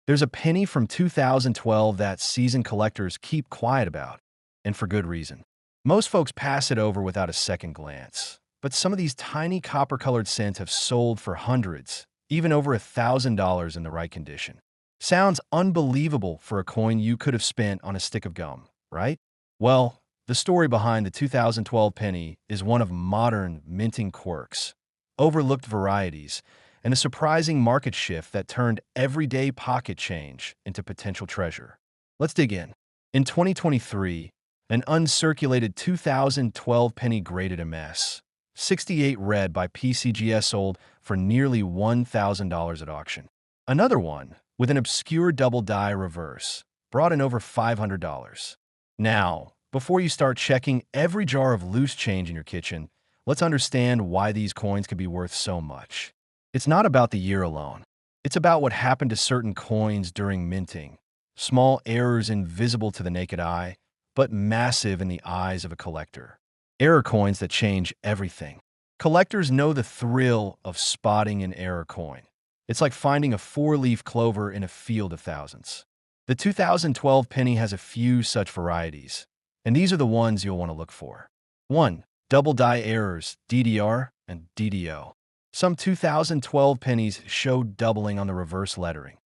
There's a penny from 2012 that seasoned collectors keep quiet about, and for good reason. Most folks pass it over without a second glance, but some of these tiny copper-colored cents have sold for hundreds, even over $1,000 in the right condition. Sounds unbelievable for a coin you could have spent on a stick of gum, right? Well, the story behind the 2012 penny is one of modern minting quirks, overlooked varieties, and a surprising market shift that turned everyday pocket change into potential treasure. Let's dig in. In 2023, an uncirculated 2012 penny graded MS, 68 red by PCGS sold for nearly $1,000 at auction. Another one, with an obscure double die reverse, brought in over $500. Now, before you start checking every jar of loose change in your kitchen, let's understand why these coins could be worth so much. It's not about the year alone. It's about what happened to certain coins during minting. Small errors invisible to the naked eye, but massive in the eyes of a collector. Error coins that change everything. Collectors know the thrill of spotting an error coin. It's like finding a four-leaf clover in a field of thousands. The 2012 penny has a few such varieties, and these are the ones you'll want to look for. 1. Double die errors, DDR and DDO. Some 2012 pennies showed doubling on the reverse lettering,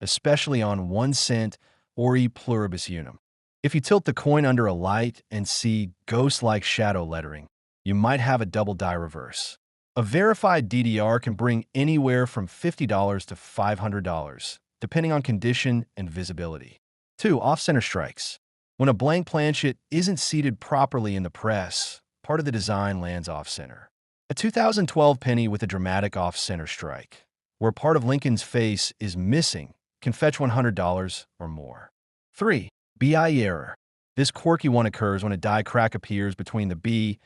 especially on 1 cent Ori Pluribus Unum. If you tilt the coin under a light and see ghost-like shadow lettering, you might have a double die reverse. A verified DDR can bring anywhere from $50 to $500, depending on condition and visibility. 2. Off-center strikes. When a blank planchet isn't seated properly in the press, part of the design lands off-center. A 2012 penny with a dramatic off-center strike, where part of Lincoln's face is missing, can fetch $100 or more. 3. BI error. This quirky one occurs when a die crack appears between the B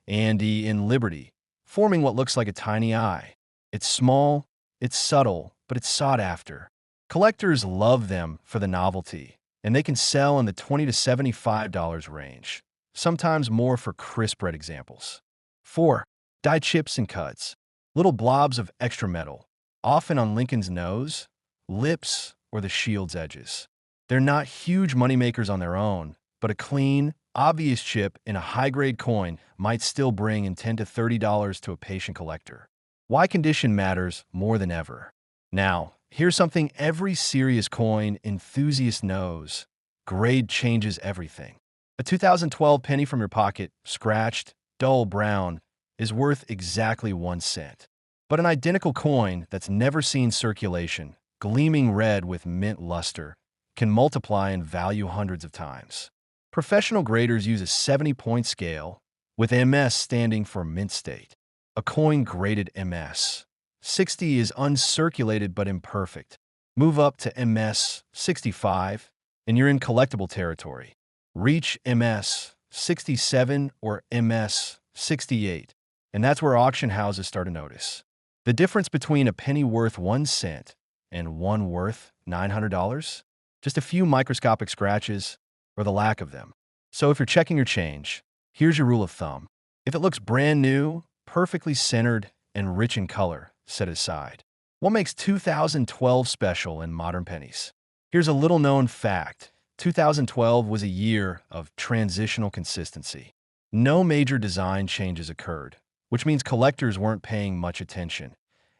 and E in Liberty, forming what looks like a tiny eye. It's small, it's subtle, but it's sought after. Collectors love them for the novelty, and they can sell in the $20 to $75 range, sometimes more for crisp red examples. 4. Die chips and cuts. Little blobs of extra metal, often on Lincoln's nose, lips, or the shield's edges. They're not huge moneymakers on their own, but a clean, obvious chip in a high-grade coin might still bring in $10 to $30 to a patient collector. Why condition matters more than ever. Now, here's something every serious coin enthusiast knows. Grade changes everything. A 2012 penny from your pocket, scratched, dull brown, is worth exactly 1 cent. But an identical coin that's never seen circulation, gleaming red with mint luster, can multiply in value hundreds of times. Professional graders use a 70-point scale, with MS standing for mint state. A coin graded MS. 60 is uncirculated but imperfect. Move up to MS 65, and you're in collectible territory. Reach MS 67 or MS 68, and that's where auction houses start to notice. The difference between a penny worth 1 cent and one worth $900? Just a few microscopic scratches, or the lack of them. So if you're checking your change, here's your rule of thumb. If it looks brand new, perfectly centered, and rich in color, set it aside. What makes 2012 special in modern pennies? Here's a little-known fact. 2012 was a year of transitional consistency. No major design changes occurred, which means collectors weren't paying much attention.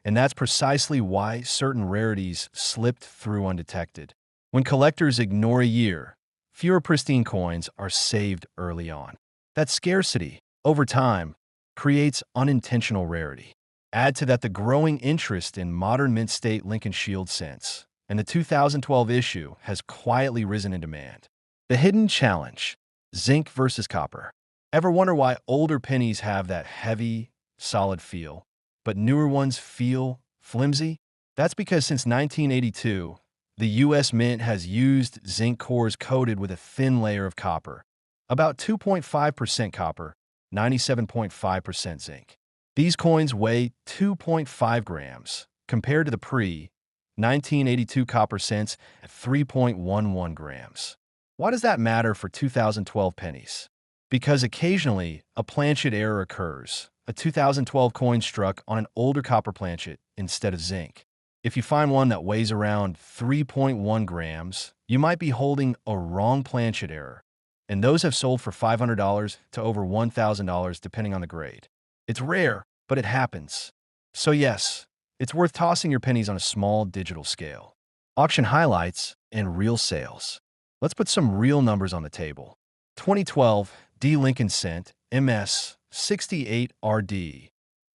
And that's precisely why certain rarities slipped through undetected. When collectors ignore a year, fewer pristine coins are saved early on. That scarcity, over time, creates unintentional rarity. Add to that the growing interest in modern mint state Lincoln Shield cents, and the 2012 issue has quietly risen in demand. The hidden challenge: zinc versus copper. Ever wonder why older pennies have that heavy, solid feel, but newer ones feel flimsy? That's because since 1982, the U.S. Mint has used zinc cores coated with a thin layer of copper, about 2.5% copper, 97.5% zinc. These coins weigh 2.5 grams, compared to the pre-1982 copper cents at 3.11 grams. Why does that matter for 2012 pennies? Because occasionally, a planchet error occurs. A 2012 coin struck on an older copper planchet instead of zinc. If you find one that weighs around 3.1 grams, you might be holding a wrong planchet error, and those have sold for $500 to over $1,000 depending on the grade. It's rare, but it happens. So yes, it's worth tossing your pennies on a small digital scale. Auction highlights and real sales. Let's put some real numbers on the table. 2012 D Lincoln Cent MS 68RD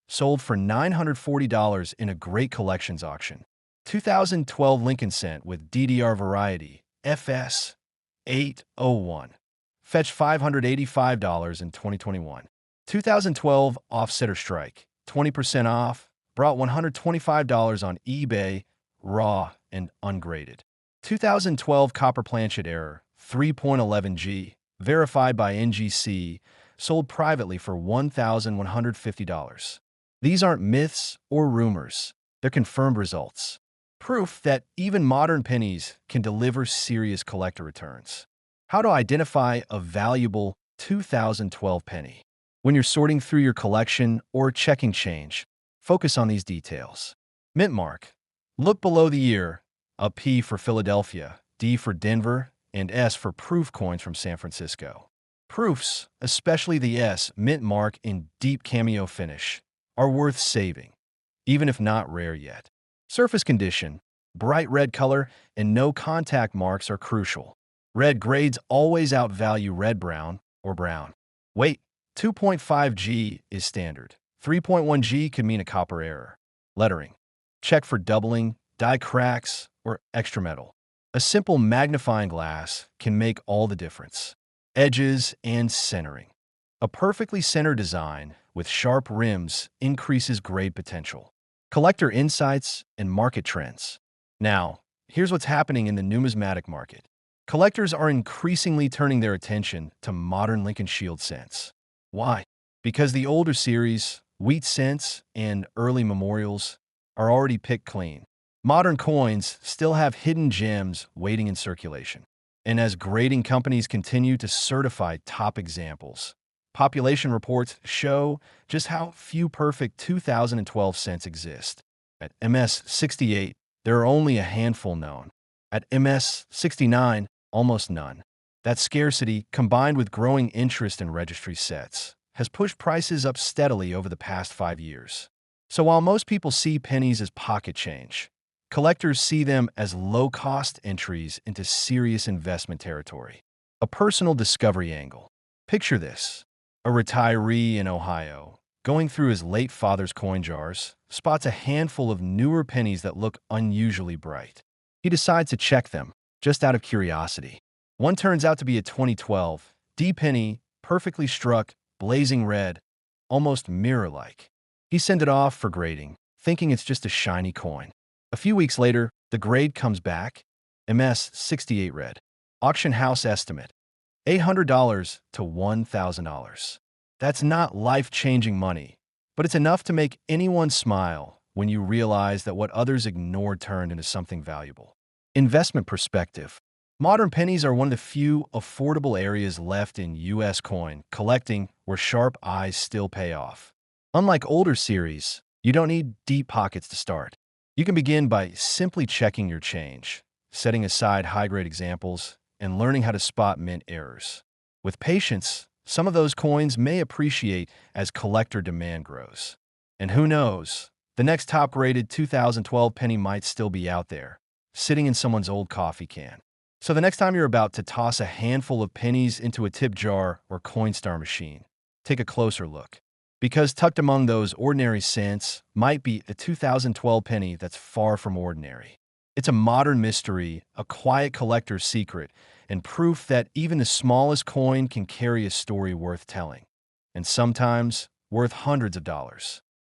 sold for $940 in a great collections auction. 2012 Lincoln Cent with DDR variety FS 801 fetched $585 in 2021. 2012 Offsetter Strike 20% off brought $125 on eBay, raw and ungraded. 2012 Copper Planchet Error 3.11G verified by NGC sold privately for $1,150. These aren't myths or rumors. They're confirmed results. Proof that even modern pennies can deliver serious collector returns. How to identify a valuable 2012 penny. When you're sorting through your collection or checking change, focus on these details. Mint mark. Look below the year. A P for Philadelphia, D for Denver, and S for proof coins from San Francisco. Proofs, especially the S mint mark in deep cameo finish, are worth saving, even if not rare yet. Surface condition, bright red color, and no contact marks are crucial. Red grades always outvalue red-brown or brown. Weight, 2.5G is standard. 3.1G could mean a copper error. Lettering, check for doubling, die cracks, or extra metal. A simple magnifying glass can make all the difference. Edges and centering. A perfectly centered design with sharp rims increases grade potential. Collector insights and market trends. Now, here's what's happening in the numismatic market. Collectors are increasingly turning their attention to modern Lincoln Shield cents. Why? Because the older series, wheat cents, and early memorials are already picked clean. Modern coins still have hidden gems waiting in circulation. And as grading companies continue to certify top examples, population reports show just how few perfect 2012 cents exist. At MS-68, there are only a handful known. At MS-69, almost none. That scarcity, combined with growing interest in registry sets, has pushed prices up steadily over the past 5 years. So while most people see pennies as pocket change, collectors see them as low-cost entries into serious investment territory. A personal discovery angle. Picture this. A retiree in Ohio, going through his late father's coin jars, spots a handful of newer pennies that look unusually bright. He decides to check them, just out of curiosity. One turns out to be a 2012 D penny, perfectly struck, blazing red, almost mirror-like. He sends it off for grading, thinking it's just a shiny coin. A few weeks later, the grade comes back, MS-68 red. Auction house estimate, $800 to $1,000. That's not life-changing money, but it's enough to make anyone smile when you realize that what others ignored turned into something valuable. Investment perspective. Modern pennies are one of the few affordable areas left in U.S. coin collecting where sharp eyes still pay off. Unlike older series, you don't need deep pockets to start. You can begin by simply checking your change, setting aside high-grade examples, and learning how to spot mint errors. With patience, some of those coins may appreciate as collector demand grows. And who knows, the next top-graded 2012 penny might still be out there, sitting in someone's old coffee can. So the next time you're about to toss a handful of pennies into a tip jar or Coinstar machine, take a closer look. Because tucked among those ordinary cents might be a 2012 penny that's far from ordinary. It's a modern mystery, a quiet collector's secret, and proof that even the smallest coin can carry a story worth telling, and sometimes worth hundreds of dollars.